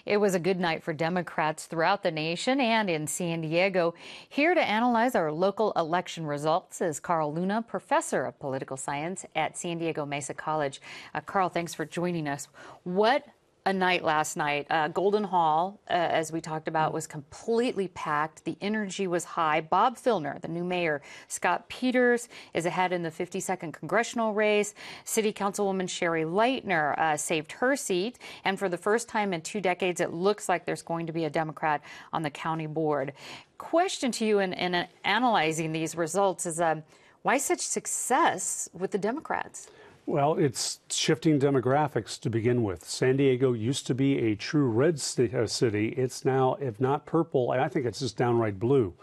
It was a good night for Democrats throughout the nation and in San Diego. Here to analyze our local election results is Carl Luna, professor of political science at San Diego Mesa College. Carl, thanks for joining us. What a night last night. Golden Hall, as we talked about, was completely packed. The energy was high. Bob Filner, the new mayor, Scott Peters is ahead in the 52nd congressional race. City Councilwoman Sherry Leitner saved her seat. And for the first time in 2 decades, it looks like there's going to be a Democrat on the county board. Question to you in analyzing these results is why such success with the Democrats? Well, it's shifting demographics to begin with. San Diego used to be a true red city. It's now, if not purple, I think it's just downright blue.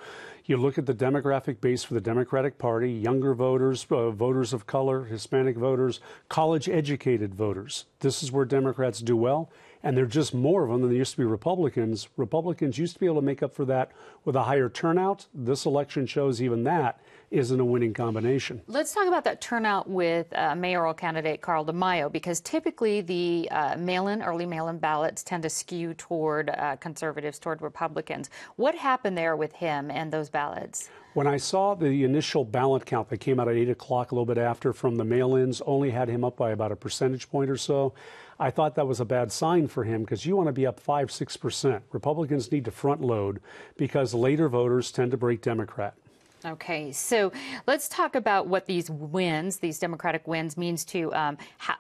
You look at the demographic base for the Democratic Party, younger voters, voters of color, Hispanic voters, college-educated voters. This is where Democrats do well, and there are just more of them than there used to be Republicans. Republicans used to be able to make up for that with a higher turnout. This election shows even that isn't a winning combination. Let's talk about that turnout with mayoral candidate Carl DeMaio, because typically the early mail-in ballots tend to skew toward conservatives, toward Republicans. What happened there with him and those ballots? When I saw the initial ballot count that came out at 8 o'clock, a little bit after, from the mail-ins, only had him up by about a percentage point or so. I thought that was a bad sign for him because you want to be up 5–6%. Republicans need to front load because later voters tend to break Democrat. Okay, so let's talk about what these wins, these Democratic wins, means to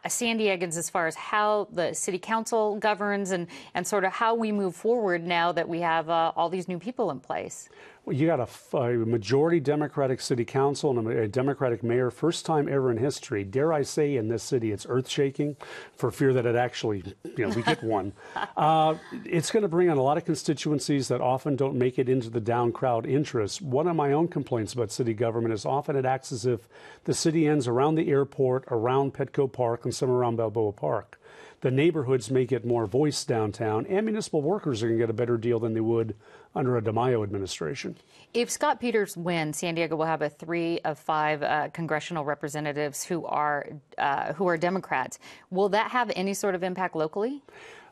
San Diegans as far as how the city council governs and sort of how we move forward now that we have all these new people in place. Well, you got a majority Democratic city council and a Democratic mayor, first time ever in history. Dare I say, in this city, it's earth-shaking for fear that it actually, we get one. It's going to bring on a lot of constituencies that often don't make it into the down crowd interests. One of my own complaints about city government is often it acts as if the city ends around the airport, around Petco Park, and some around Balboa Park. The neighborhoods may get more voice downtown, and municipal workers are going to get a better deal than they would under a DeMaio administration. If Scott Peters wins, San Diego will have a 3 of 5 congressional representatives who are Democrats. Will that have any sort of impact locally?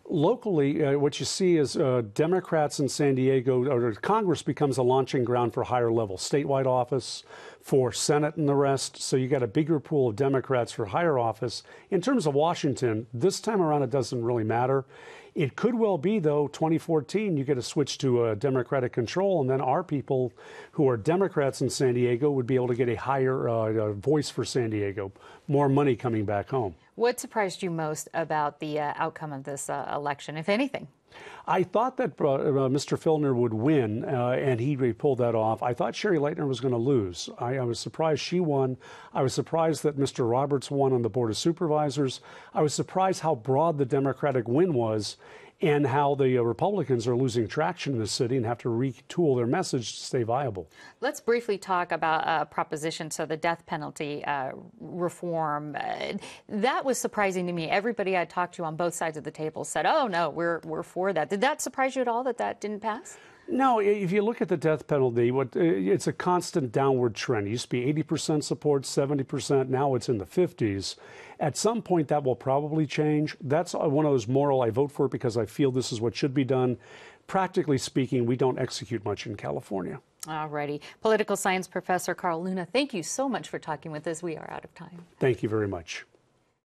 Locally, what you see is Democrats in San Diego, or Congress becomes a launching ground for higher level statewide office, for Senate and the rest. So you got a bigger pool of Democrats for higher office. In terms of Washington, this time around it doesn't really matter. It could well be, though, 2014, you get a switch to Democratic control, and then our people who are Democrats in San Diego would be able to get a higher voice for San Diego, more money coming back home. What surprised you most about the outcome of this election, if anything? I thought that Mr. Filner would win, and he pulled that off. I thought Sherry Leitner was going to lose. I was surprised she won. I was surprised that Mr. Roberts won on the Board of Supervisors. I was surprised how broad the Democratic win was and how the Republicans are losing traction in the city and have to retool their message to stay viable. Let's briefly talk about proposition, so the death penalty reform. That was surprising to me. Everybody I talked to on both sides of the table said, oh, no, we're for that. Did that surprise you at all that that didn't pass? No, if you look at the death penalty, it's a constant downward trend. It used to be 80% support, 70%. Now it's in the 50s. At some point, that will probably change. That's one of those moral, I vote for it because I feel this is what should be done. Practically speaking, we don't execute much in California. All righty. Political science professor Carl Luna, thank you so much for talking with us. We are out of time. Thank you very much.